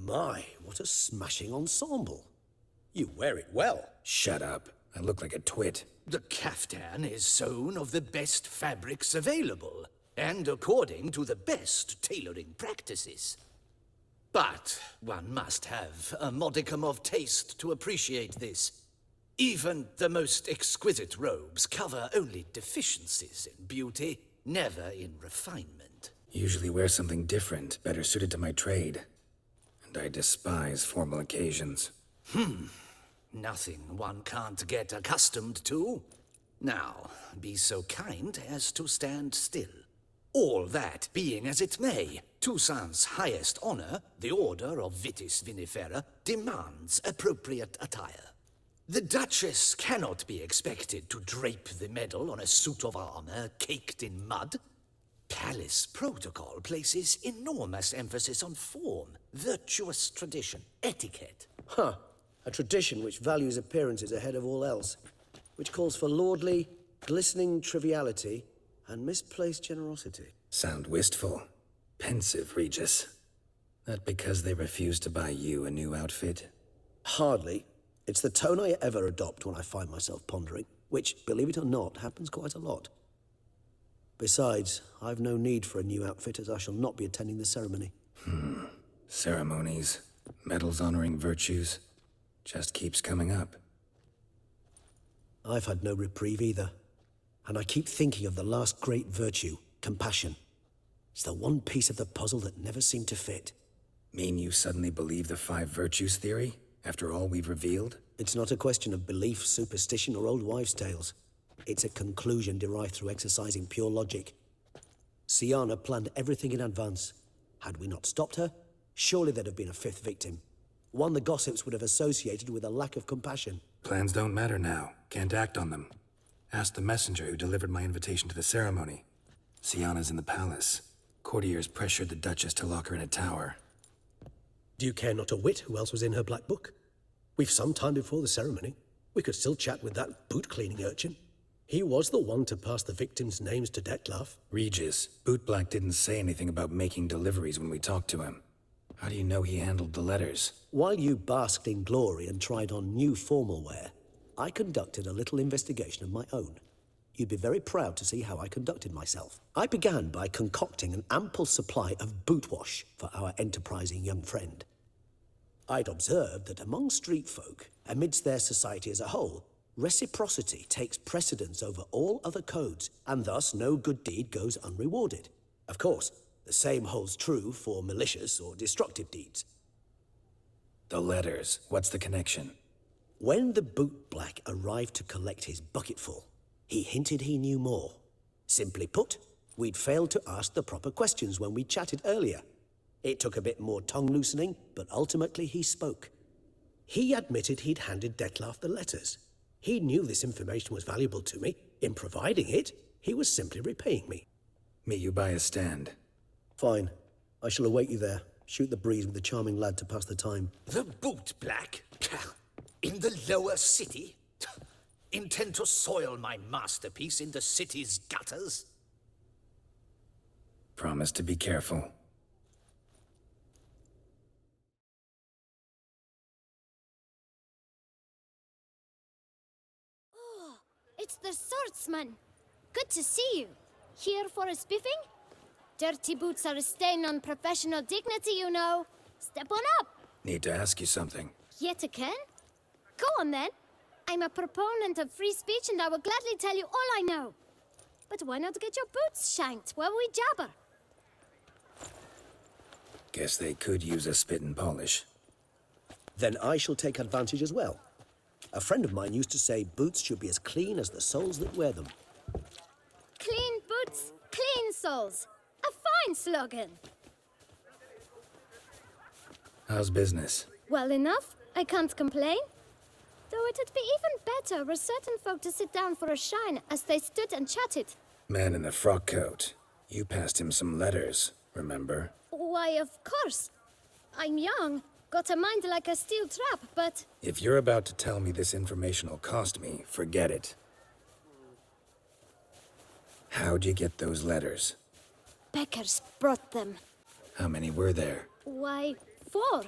My, what a smashing ensemble. You wear it well. Shut up. I look like a twit. The caftan is sewn of the best fabrics available, and according to the best tailoring practices. But one must have a modicum of taste to appreciate this. Even the most exquisite robes cover only deficiencies in beauty, never in refinement. Usually wear something different, better suited to my trade. And I despise formal occasions. Nothing one can't get accustomed to. Now, be so kind as to stand still. All that being as it may, Toussaint's highest honor, the Order of Vitis Vinifera, demands appropriate attire. The Duchess cannot be expected to drape the medal on a suit of armor caked in mud. Palace protocol places enormous emphasis on form, virtuous tradition, etiquette. Huh. A tradition which values appearances ahead of all else. Which calls for lordly, glistening triviality and misplaced generosity. Sound wistful. Pensive, Regis. That because they refuse to buy you a new outfit? Hardly. It's the tone I ever adopt when I find myself pondering, which, believe it or not, happens quite a lot. Besides, I've no need for a new outfit as I shall not be attending the ceremony. Ceremonies, medals honoring virtues, just keeps coming up. I've had no reprieve either. And I keep thinking of the last great virtue, compassion. It's the one piece of the puzzle that never seemed to fit. Mean you suddenly believe the 5 virtues theory, after all we've revealed? It's not a question of belief, superstition, or old wives' tales. It's a conclusion derived through exercising pure logic. Syanna planned everything in advance. Had we not stopped her, surely there'd have been a 5th victim. One the gossips would have associated with a lack of compassion. Plans don't matter now. Can't act on them. Ask the messenger who delivered my invitation to the ceremony. Syanna's in the palace. Courtiers pressured the Duchess to lock her in a tower. Do you care not a whit who else was in her black book? We've some time before the ceremony. We could still chat with that boot-cleaning urchin. He was the one to pass the victims' names to Dettlaff. Regis, Bootblack didn't say anything about making deliveries when we talked to him. How do you know he handled the letters? While you basked in glory and tried on new formal wear, I conducted a little investigation of my own. You'd be very proud to see how I conducted myself. I began by concocting an ample supply of boot wash for our enterprising young friend. I'd observed that among street folk, amidst their society as a whole, reciprocity takes precedence over all other codes, and thus no good deed goes unrewarded. Of course, the same holds true for malicious or destructive deeds. The letters, what's the connection? When the bootblack arrived to collect his bucketful, he hinted he knew more. Simply put, we'd failed to ask the proper questions when we chatted earlier. It took a bit more tongue-loosening, but ultimately he spoke. He admitted he'd handed Dettlaff the letters. He knew this information was valuable to me. In providing it, he was simply repaying me. Meet you by a stand. Fine. I shall await you there. Shoot the breeze with the charming lad to pass the time. The bootblack? In the lower city? Intend to soil my masterpiece in the city's gutters? Promise to be careful. Oh, it's the swordsman. Good to see you. Here for a spiffing? Dirty boots are a stain on professional dignity, you know. Step on up. Need to ask you something. Yet again? Go on then. I'm a proponent of free speech and I will gladly tell you all I know. But why not get your boots shanked while we jabber? Guess they could use a spit and polish. Then I shall take advantage as well. A friend of mine used to say boots should be as clean as the soles that wear them. Clean boots, clean soles. A fine slogan. How's business? Well enough. I can't complain. Though it'd be even better were certain folk to sit down for a shine as they stood and chatted. Man in the frock coat. You passed him some letters, remember? Why, of course. I'm young, got a mind like a steel trap, but... If you're about to tell me this information will cost me, forget it. How'd you get those letters? Beckers brought them. How many were there? Why, 4.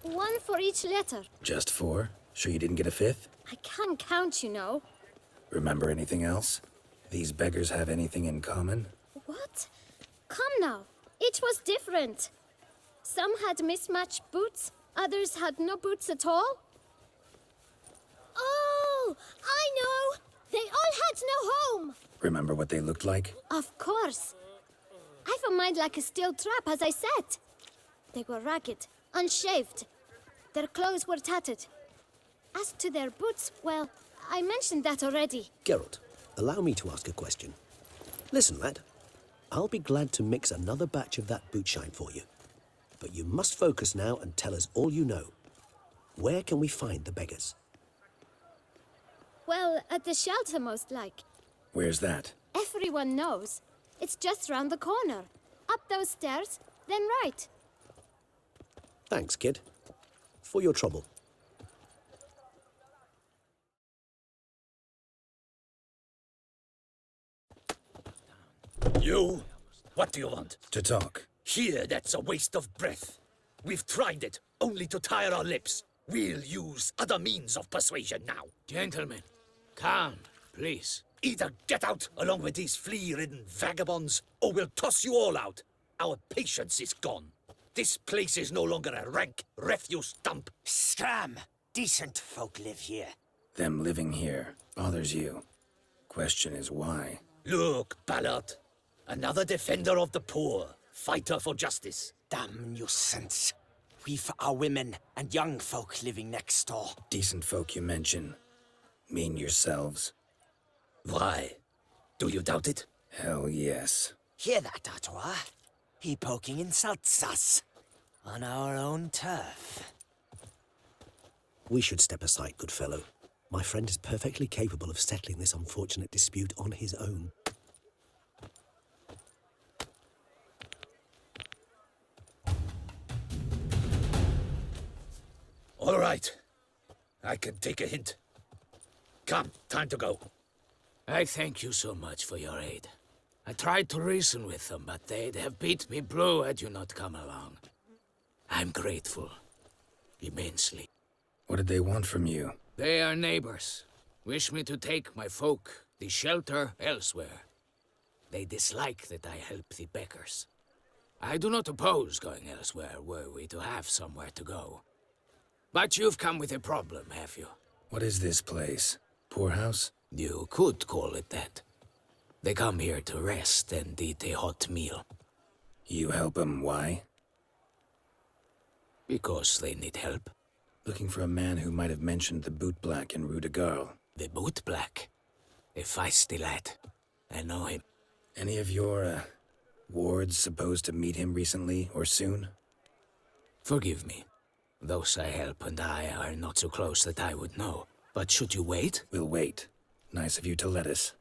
One for each letter. Just 4? Sure you didn't get a 5th? I can't count, you know. Remember anything else? These beggars have anything in common? What? Come now. Each was different. Some had mismatched boots, others had no boots at all. Oh, I know! They all had no home! Remember what they looked like? Of course. I've a mind like a steel trap, as I said. They were ragged, unshaved. Their clothes were tattered. As to their boots, well, I mentioned that already. Geralt, allow me to ask a question. Listen, lad. I'll be glad to mix another batch of that boot shine for you. But you must focus now and tell us all you know. Where can we find the beggars? Well, at the shelter, most like. Where's that? Everyone knows. It's just round the corner. Up those stairs, then right. Thanks, kid. For your trouble. You? What do you want? To talk. Here, that's a waste of breath. We've tried it, only to tire our lips. We'll use other means of persuasion now. Gentlemen, calm, please. Either get out along with these flea-ridden vagabonds, or we'll toss you all out. Our patience is gone. This place is no longer a rank refuse dump. Scram! Decent folk live here. Them living here bothers you. Question is why? Look, Ballard. Another defender of the poor. Fighter for justice. Damn nuisance. We've our women and young folk living next door. Decent folk you mention. Mean yourselves? Why? Do you doubt it? Hell yes. Hear that, Artois? He poking insults us. On our own turf. We should step aside, good fellow. My friend is perfectly capable of settling this unfortunate dispute on his own. All right. I can take a hint. Come, time to go. I thank you so much for your aid. I tried to reason with them, but they'd have beat me blue had you not come along. I'm grateful. Immensely. What did they want from you? They are neighbors. Wish me to take my folk, the shelter, elsewhere. They dislike that I help the beggars. I do not oppose going elsewhere were we to have somewhere to go. But you've come with a problem, have you? What is this place? Poorhouse? You could call it that. They come here to rest and eat a hot meal. You help them, why? Because they need help. Looking for a man who might have mentioned the boot black in Rue de Garl. The boot black. A feisty lad. I know him. Any of your, wards supposed to meet him recently or soon? Forgive me. Those I help and I are not so close that I would know. But should you wait? We'll wait. Nice of you to let us.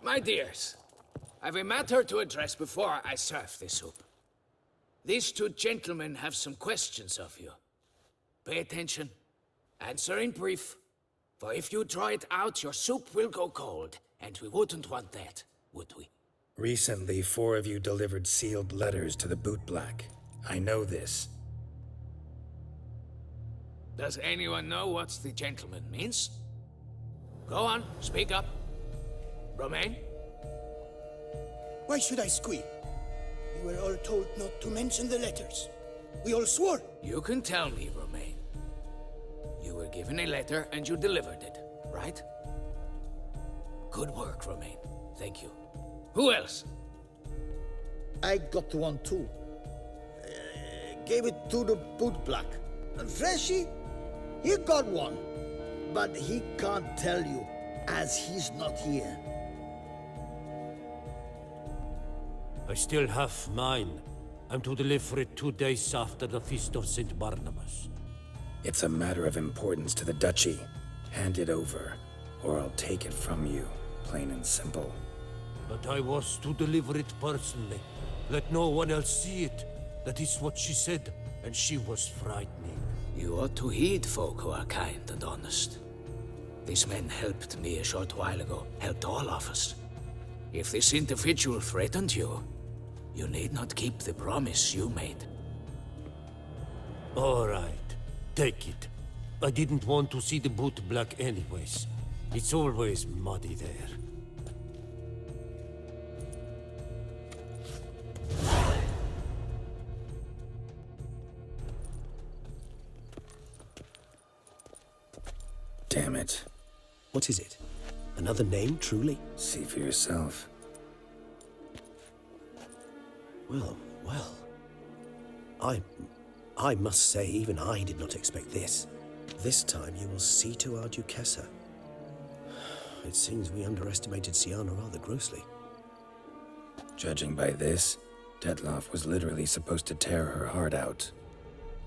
My dears, I've a matter to address before I serve the soup. These two gentlemen have some questions of you. Pay attention. Answer in brief. For if you draw it out, your soup will go cold, and we wouldn't want that, would we? Recently, 4 of you delivered sealed letters to the boot black. I know this. Does anyone know what the gentleman means? Go on, speak up. Romain? Why should I squeal? We were all told not to mention the letters. We all swore. You can tell me, Romain. You were given a letter and you delivered it, right? Good work, Romain. Thank you. Who else? I got one too. Gave it to the boot black. And Freshy, he got one. But he can't tell you, as he's not here. I still have mine. I'm to deliver it 2 days after the Feast of St. Barnabas. It's a matter of importance to the Duchy. Hand it over, or I'll take it from you, plain and simple. But I was to deliver it personally. Let no one else see it. That is what she said, and she was frightening. You ought to heed folk who are kind and honest. These men helped me a short while ago, helped all of us. If this individual threatened you, you need not keep the promise you made. All right, take it. I didn't want to see the boot black anyways. It's always muddy there. Damn it. What is it? Another name, truly? See for yourself. Well, well. I must say, even I did not expect this. This time you will see to our Duquesa. It seems we underestimated Siana rather grossly. Judging by this, Detloff was literally supposed to tear her heart out.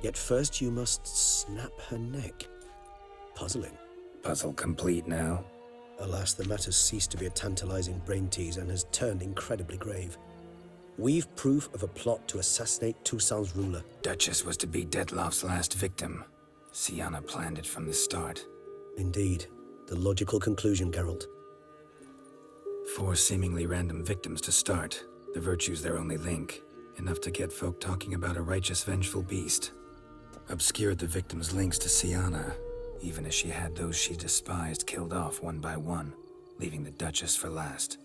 Yet first you must snap her neck. Puzzling. Puzzle complete now. Alas, the matter's ceased to be a tantalizing brain tease and has turned incredibly grave. We've proof of a plot to assassinate Toussaint's ruler. Duchess was to be Detloff's last victim. Siana planned it from the start. Indeed. The logical conclusion, Geralt. 4 seemingly random victims to start. The virtue's their only link. Enough to get folk talking about a righteous, vengeful beast. Obscured the victims' links to Siana, even as she had those she despised killed off one by one, leaving the Duchess for last.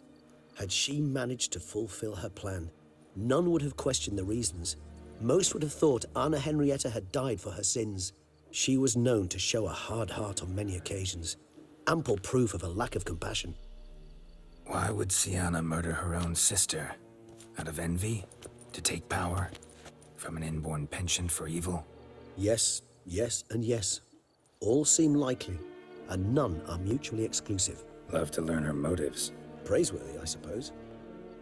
Had she managed to fulfill her plan, none would have questioned the reasons. Most would have thought Anna Henrietta had died for her sins. She was known to show a hard heart on many occasions. Ample proof of a lack of compassion. Why would Siana murder her own sister? Out of envy? To take power? From an inborn penchant for evil? Yes, yes, and yes. All seem likely, and none are mutually exclusive. Love to learn her motives. Praiseworthy, I suppose.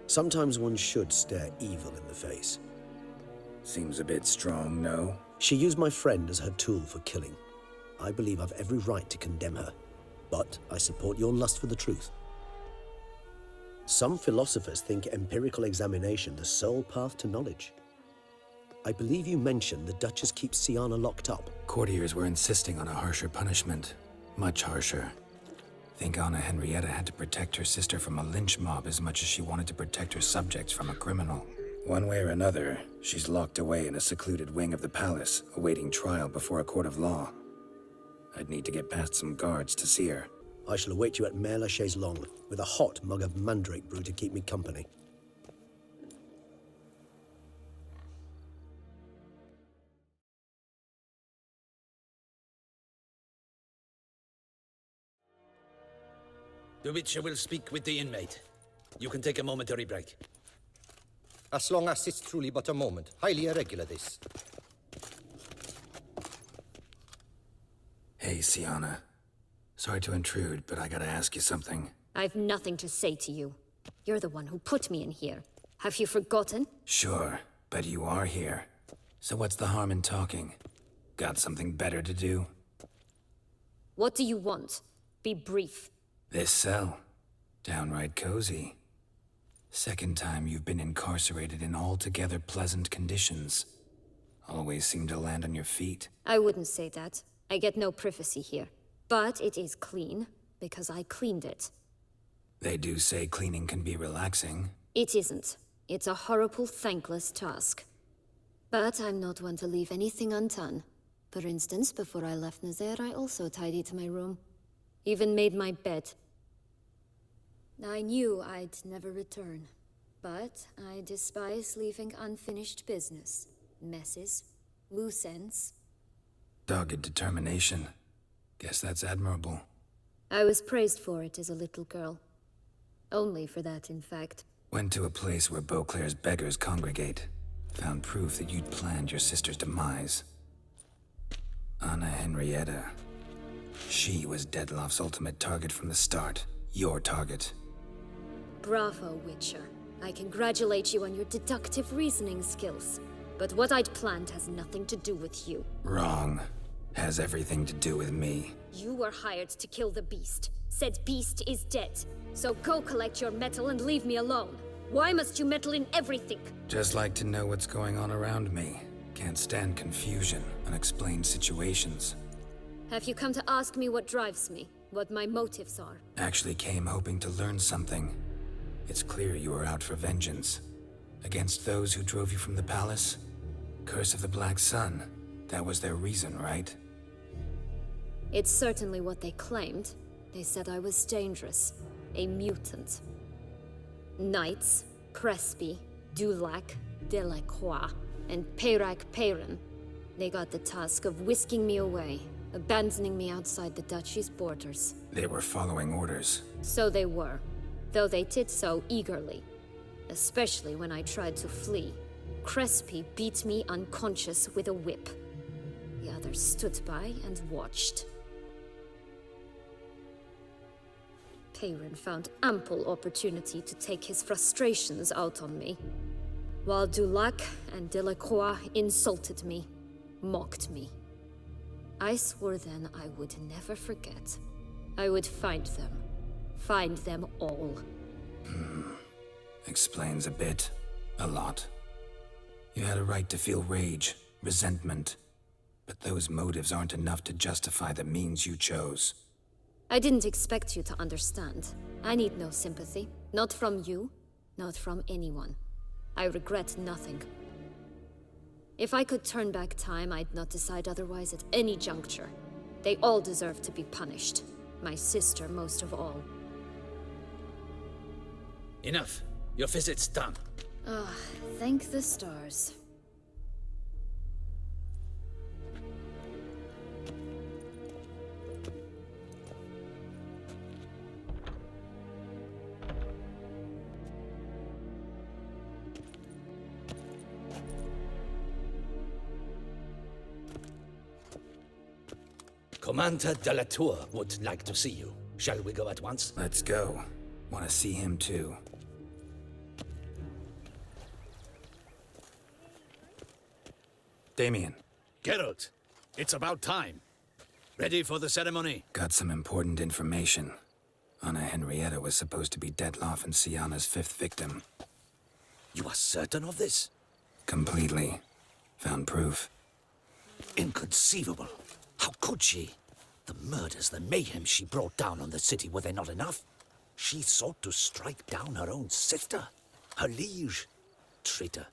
Sometimes one should stare evil in the face. Seems a bit strong, no? She used my friend as her tool for killing. I believe I've every right to condemn her, but I support your lust for the truth. Some philosophers think empirical examination the sole path to knowledge. I believe you mentioned the Duchess keeps Siana locked up. Courtiers were insisting on a harsher punishment. Much harsher. Think Anna Henrietta had to protect her sister from a lynch mob as much as she wanted to protect her subjects from a criminal. One way or another, she's locked away in a secluded wing of the palace, awaiting trial before a court of law. I'd need to get past some guards to see her. I shall await you at Mare la Chaise Longue, with a hot mug of mandrake brew to keep me company. The Witcher will speak with the inmate. You can take a momentary break. As long as it's truly but a moment. Highly irregular, this. Hey, Siana. Sorry to intrude, but I gotta ask you something. I've nothing to say to you. You're the one who put me in here. Have you forgotten? Sure, but you are here. So what's the harm in talking? Got something better to do? What do you want? Be brief. This cell. Downright cozy. Second time you've been incarcerated in altogether pleasant conditions. Always seem to land on your feet. I wouldn't say that. I get no privacy here. But it is clean, because I cleaned it. They do say cleaning can be relaxing. It isn't. It's a horrible, thankless task. But I'm not one to leave anything undone. For instance, before I left Nazaire, I also tidied my room. Even made my bed. I knew I'd never return. But I despise leaving unfinished business. Messes. Loose ends. Dogged determination. Guess that's admirable. I was praised for it as a little girl. Only for that, in fact. Went to a place where Beauclair's beggars congregate. Found proof that you'd planned your sister's demise. Anna Henrietta. She was Detloff's ultimate target from the start. Your target. Bravo, Witcher. I congratulate you on your deductive reasoning skills. But what I'd planned has nothing to do with you. Wrong. Has everything to do with me. You were hired to kill the beast. Said beast is dead. So go collect your metal and leave me alone. Why must you meddle in everything? Just like to know what's going on around me. Can't stand confusion, unexplained situations. Have you come to ask me what drives me? What my motives are? Actually came hoping to learn something. It's clear you were out for vengeance. Against those who drove you from the palace? Curse of the Black Sun. That was their reason, right? It's certainly what they claimed. They said I was dangerous. A mutant. Knights, Crespi, Dulac, Delacroix, and Peyrac Peyran. They got the task of whisking me away, abandoning me outside the duchy's borders. They were following orders. So they were, though they did so eagerly. Especially when I tried to flee. Crespi beat me unconscious with a whip. The others stood by and watched. Peyran found ample opportunity to take his frustrations out on me, while Dulac and Delacroix insulted me, mocked me. I swore then I would never forget. I would find them all. Explains a bit. A lot. You had a right to feel rage, resentment. But those motives aren't enough to justify the means you chose. I didn't expect you to understand. I need no sympathy. Not from you, not from anyone. I regret nothing. If I could turn back time, I'd not decide otherwise at any juncture. They all deserve to be punished. My sister most of all. Enough. Your visit's done. Ah, thank the stars. Commander de la Tour would like to see you. Shall we go at once? Let's go. Want to see him too. Damien. Geralt, it's about time. Ready for the ceremony? Got some important information. Anna Henrietta was supposed to be Detloff and Syanna's 5th victim. You are certain of this? Completely. Found proof. Inconceivable. How could she? The murders, the mayhem she brought down on the city, were they not enough? She sought to strike down her own sister, her liege. Traitor.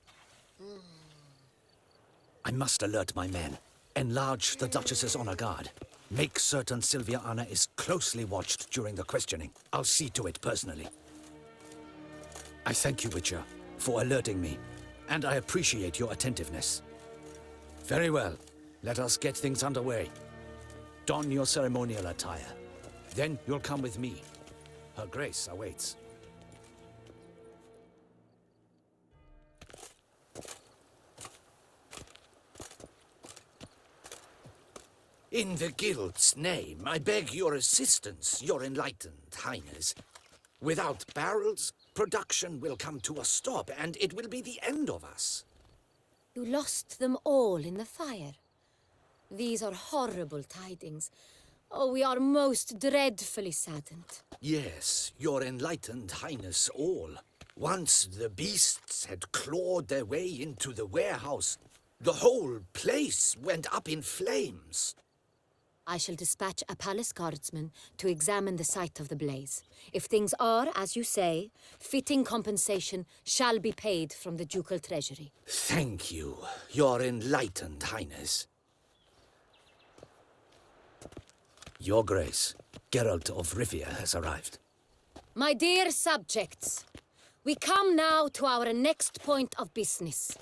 I must alert my men. Enlarge the Duchess's honor guard. Make certain Sylvia Anna is closely watched during the questioning. I'll see to it personally. I thank you, Witcher, for alerting me, and I appreciate your attentiveness. Very well. Let us get things underway. Don your ceremonial attire. Then you'll come with me. Her Grace awaits. In the Guild's name, I beg your assistance, your enlightened highness. Without barrels, production will come to a stop, and it will be the end of us. You lost them all in the fire. These are horrible tidings. Oh, we are most dreadfully saddened. Yes, your enlightened highness all. Once the beasts had clawed their way into the warehouse, the whole place went up in flames. I shall dispatch a palace guardsman to examine the site of the blaze. If things are, as you say, fitting compensation shall be paid from the ducal treasury. Thank you, your enlightened highness. Your Grace, Geralt of Rivia has arrived. My dear subjects, we come now to our next point of business.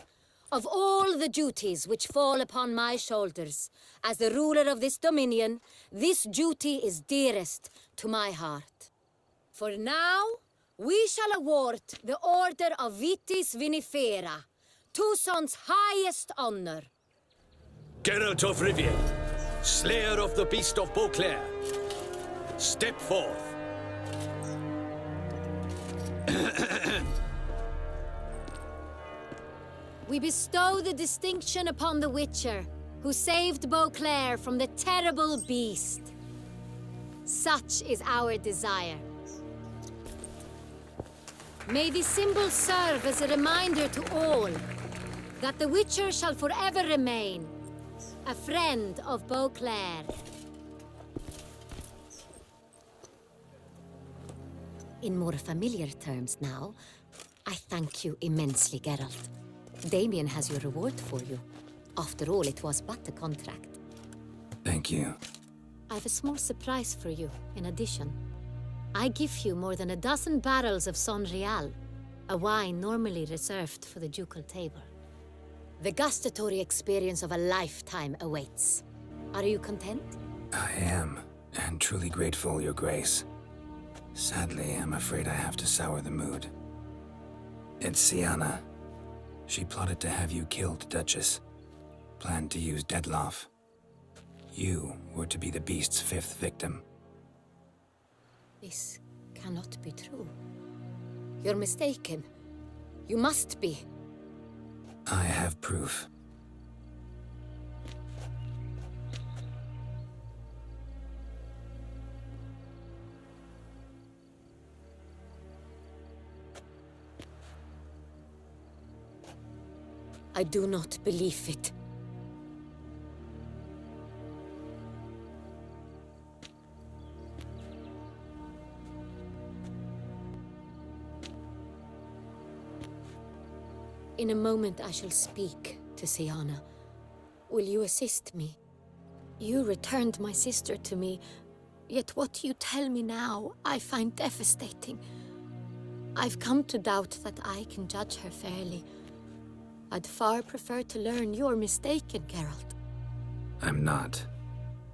Of all the duties which fall upon my shoulders, as the ruler of this dominion, this duty is dearest to my heart. For now, we shall award the Order of Vitis Vinifera, Toussaint's highest honor. Geralt of Rivia, Slayer of the Beast of Beauclair, step forth. We bestow the distinction upon the Witcher, who saved Beauclair from the terrible beast. Such is our desire. May the symbol serve as a reminder to all that the Witcher shall forever remain a friend of Beauclair. In more familiar terms now, I thank you immensely, Geralt. Damien has your reward for you. After all, it was but a contract. Thank you. I have a small surprise for you, in addition. I give you more than a dozen barrels of Sonreal, a wine normally reserved for the ducal table. The gustatory experience of a lifetime awaits. Are you content? I am, and truly grateful, Your Grace. Sadly, I'm afraid I have to sour the mood. It's Syanna. She plotted to have you killed, Duchess. Planned to use Dettlaff. You were to be the beast's 5th victim. This cannot be true. You're mistaken. You must be. I have proof. I do not believe it. In a moment I shall speak to Syanna. Will you assist me? You returned my sister to me, yet what you tell me now I find devastating. I've come to doubt that I can judge her fairly. I'd far prefer to learn you're mistaken, Geralt. I'm not.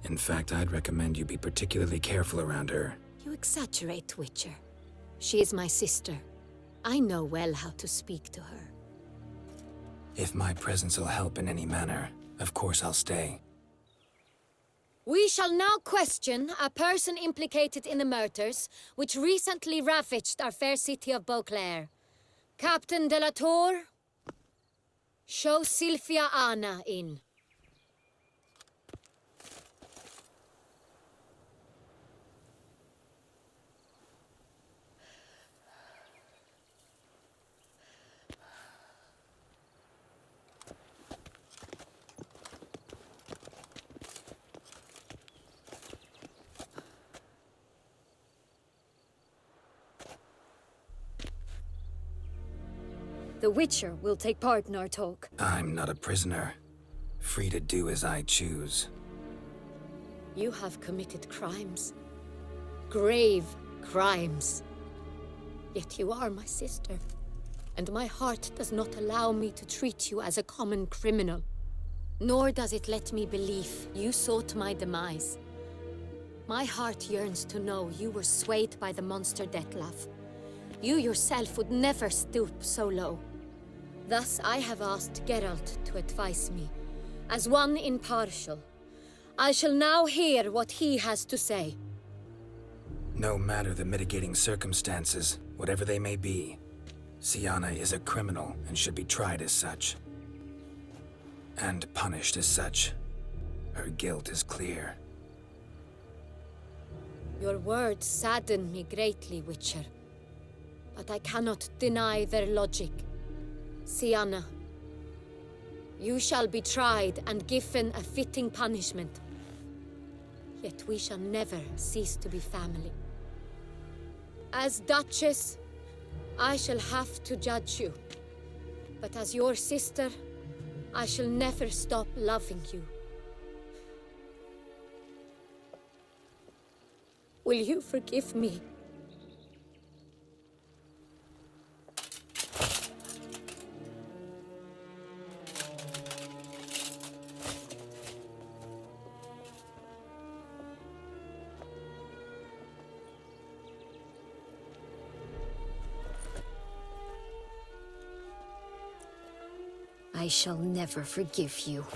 In fact, I'd recommend you be particularly careful around her. You exaggerate, Witcher. She is my sister. I know well how to speak to her. If my presence will help in any manner, of course I'll stay. We shall now question a person implicated in the murders which recently ravaged our fair city of Beauclair. Captain de la Tour, show Sylvia Anna in. The Witcher will take part in our talk. I'm not a prisoner. Free to do as I choose. You have committed crimes. Grave crimes. Yet you are my sister. And my heart does not allow me to treat you as a common criminal. Nor does it let me believe you sought my demise. My heart yearns to know you were swayed by the monster Dettlaff. You yourself would never stoop so low. Thus I have asked Geralt to advise me, as one impartial. I shall now hear what he has to say. No matter the mitigating circumstances, whatever they may be, Syanna is a criminal and should be tried as such. And punished as such. Her guilt is clear. Your words sadden me greatly, Witcher. But I cannot deny their logic. Syanna, you shall be tried and given a fitting punishment. Yet we shall never cease to be family. As Duchess, I shall have to judge you. But as your sister, I shall never stop loving you. Will you forgive me? I shall never forgive you.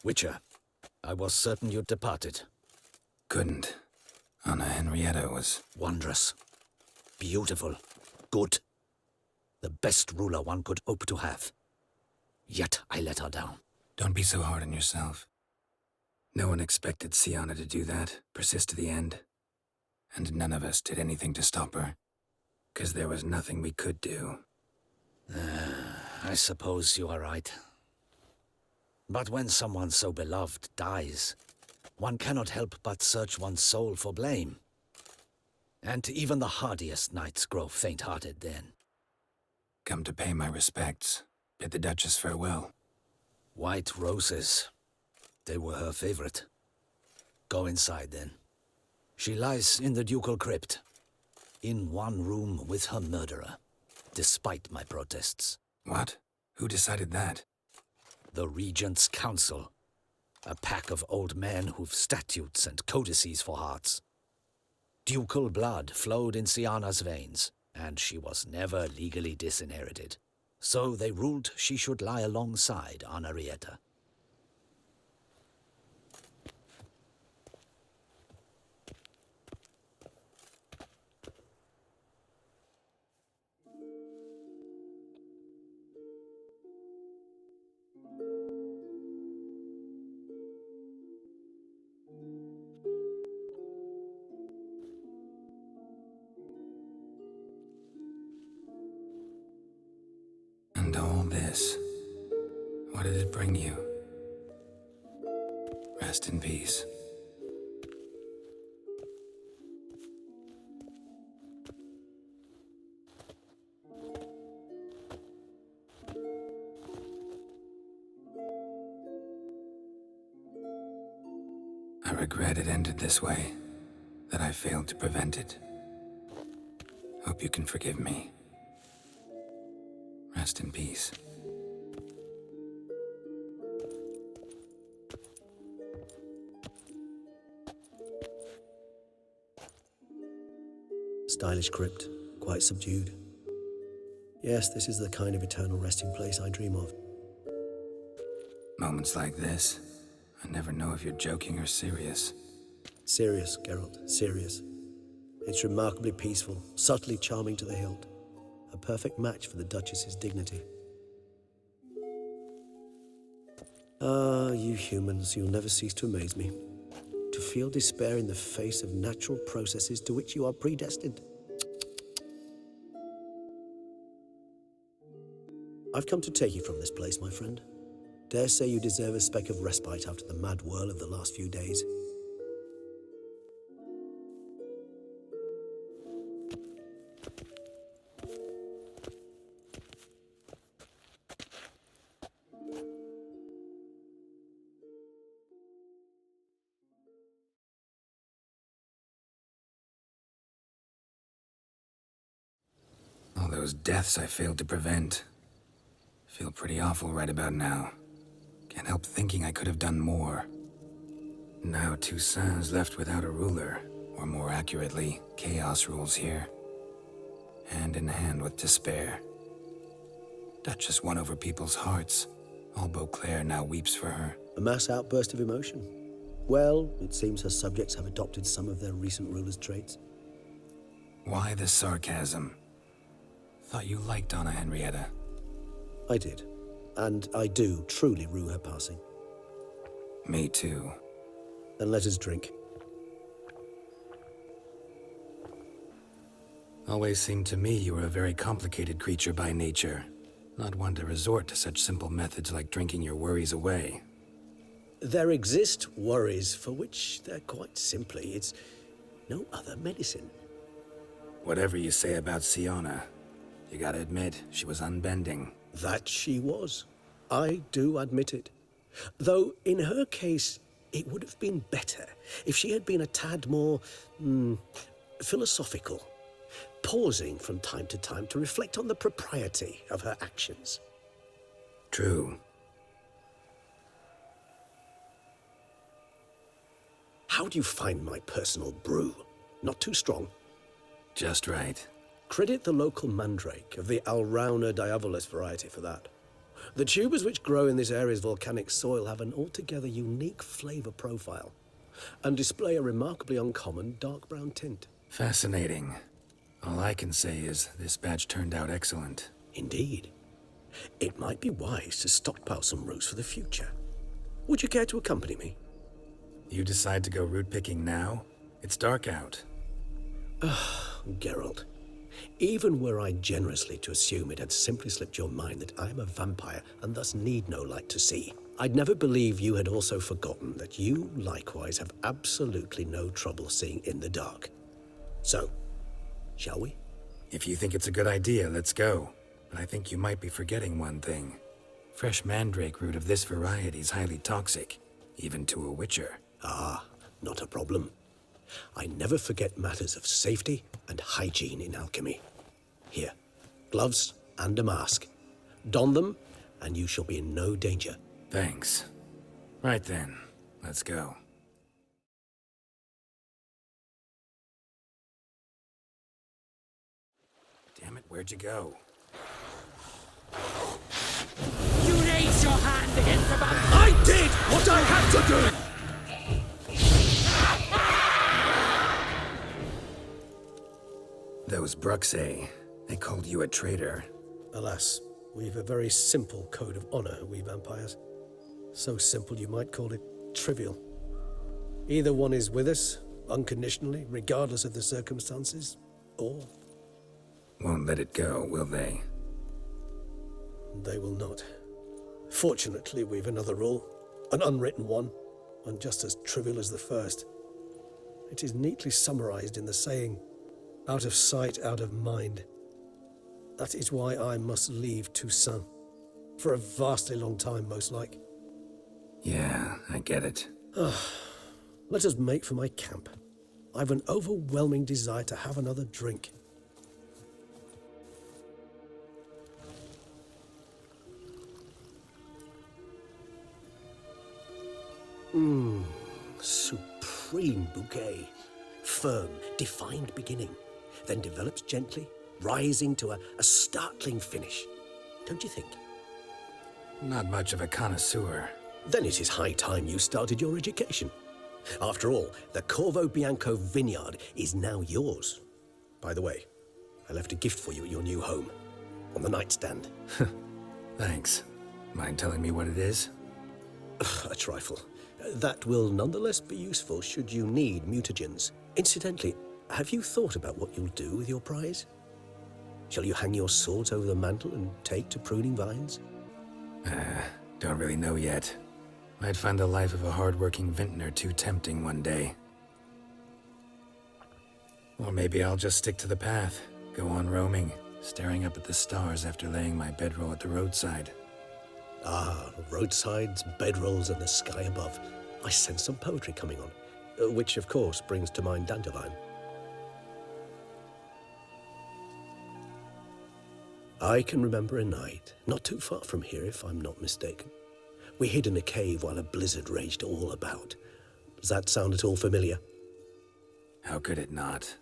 Witcher, I was certain you'd departed. Couldn't. Anna Henrietta was... Wondrous. Beautiful. Good. The best ruler one could hope to have. Yet I let her down. Don't be so hard on yourself. No one expected Siana to do that, persist to the end. And none of us did anything to stop her. 'Cause there was nothing we could do. I suppose you are right. But when someone so beloved dies, one cannot help but search one's soul for blame. And even the hardiest knights grow faint-hearted then. Come to pay my respects. Bid the Duchess farewell. White roses. They were her favorite. Go inside then. She lies in the ducal crypt, in one room with her murderer, despite my protests. What? Who decided that? The Regent's Council. A pack of old men who've statutes and codices for hearts. Ducal blood flowed in Siana's veins, and she was never legally disinherited. So they ruled she should lie alongside Anarietta. And all this, what did it bring you? Rest in peace. I regret it ended this way, that I failed to prevent it. Hope you can forgive me. Rest in peace. Stylish crypt, quite subdued. Yes, this is the kind of eternal resting place I dream of. Moments like this, I never know if you're joking or serious. Serious, Geralt, serious. It's remarkably peaceful, subtly charming to the hilt. A perfect match for the Duchess's dignity. Ah, you humans, you'll never cease to amaze me. To feel despair in the face of natural processes to which you are predestined. I've come to take you from this place, my friend. Dare say you deserve a speck of respite after the mad whirl of the last few days. All those deaths I failed to prevent. Feel pretty awful right about now. Can't help thinking I could have done more. Now Toussaint's left without a ruler, or more accurately, chaos rules here. Hand in hand with despair. Duchess won over people's hearts. All Beauclair now weeps for her. A mass outburst of emotion. Well, it seems her subjects have adopted some of their recent ruler's traits. Why the sarcasm? Thought you liked Anna Henrietta. I did. And I do truly rue her passing. Me too. Then let us drink. Always seemed to me you were a very complicated creature by nature. Not one to resort to such simple methods like drinking your worries away. There exist worries for which they're quite simply, it's no other medicine. Whatever you say about Siana, you gotta admit, she was unbending. That she was. I do admit it. Though, in her case, it would have been better if she had been a tad more, philosophical, pausing from time to time to reflect on the propriety of her actions. True. How do you find my personal brew? Not too strong? Just right. Credit the local mandrake of the Alrauna Diavolis variety for that. The tubers which grow in this area's volcanic soil have an altogether unique flavor profile and display a remarkably uncommon dark brown tint. Fascinating. All I can say is this batch turned out excellent. Indeed. It might be wise to stockpile some roots for the future. Would you care to accompany me? You decide to go root picking now? It's dark out. Geralt, even were I generously to assume it had simply slipped your mind that I am a vampire and thus need no light to see, I'd never believe you had also forgotten that you likewise have absolutely no trouble seeing in the dark. So, shall we? If you think it's a good idea, let's go. But I think you might be forgetting one thing. Fresh mandrake root of this variety is highly toxic, even to a witcher. Ah, not a problem. I never forget matters of safety and hygiene in alchemy. Here, gloves and a mask. Don them, and you shall be in no danger. Thanks. Right then, let's go. Damn it, where'd you go? You raise your hand against the man. I did what I had to do! Those Bruxae, they called you a traitor. Alas, we've a very simple code of honor, we vampires. So simple you might call it trivial. Either one is with us, unconditionally, regardless of the circumstances, or... Won't let it go, will they? They will not. Fortunately, we've another rule, an unwritten one, and just as trivial as the first. It is neatly summarized in the saying, out of sight, out of mind. That is why I must leave Toussaint. For a vastly long time, most like. Yeah, I get it. Let us make for my camp. I've an overwhelming desire to have another drink. Supreme bouquet. Firm, defined beginning, then develops gently, rising to a startling finish. Don't you think? Not much of a connoisseur. Then it is high time you started your education. After all, the Corvo Bianco vineyard is now yours. By the way, I left a gift for you at your new home, on the nightstand. Thanks. Mind telling me what it is? A trifle. That will nonetheless be useful should you need mutagens. Incidentally, have you thought about what you'll do with your prize? Shall you hang your swords over the mantle and take to pruning vines? Don't really know yet. Might find the life of a hard-working vintner too tempting one day. Or maybe I'll just stick to the path, go on roaming, staring up at the stars after laying my bedroll at the roadside. Ah, roadsides, bedrolls, and the sky above. I sense some poetry coming on, which of course brings to mind Dandelion. I can remember a night, not too far from here if I'm not mistaken. We hid in a cave while a blizzard raged all about. Does that sound at all familiar? How could it not?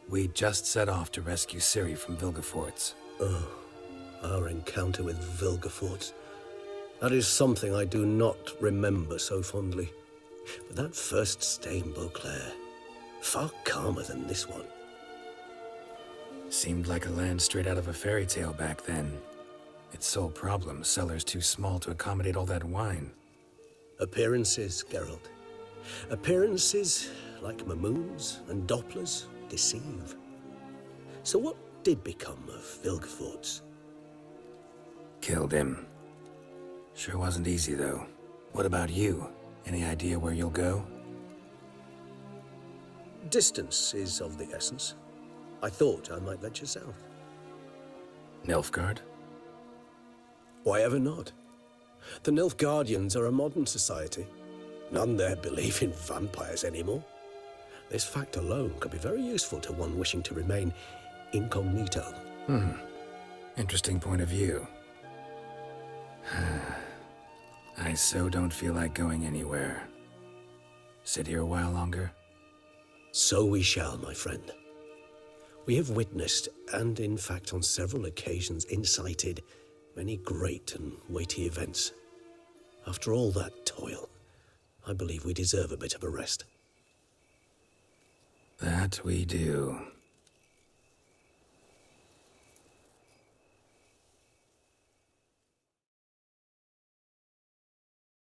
We just set off to rescue Ciri from Vilgefortz. Oh, our encounter with Vilgefortz. That is something I do not remember so fondly. But that first stay in Beauclair, far calmer than this one. Seemed like a land straight out of a fairy tale back then. Its sole problem, cellars too small to accommodate all that wine. Appearances, Geralt. Appearances, like Mamoons and Dopplers, deceive. So what did become of Vilgefortz? Killed him. Sure wasn't easy, though. What about you? Any idea where you'll go? Distance is of the essence. I thought I might venture south. Nilfgaard? Why ever not? The Nilfgaardians are a modern society. None there believe in vampires anymore. This fact alone could be very useful to one wishing to remain incognito. Interesting point of view. I so don't feel like going anywhere. Sit here a while longer? So we shall, my friend. We have witnessed, and in fact on several occasions incited, Many great and weighty events. After all that toil, I believe we deserve a bit of a rest. That we do.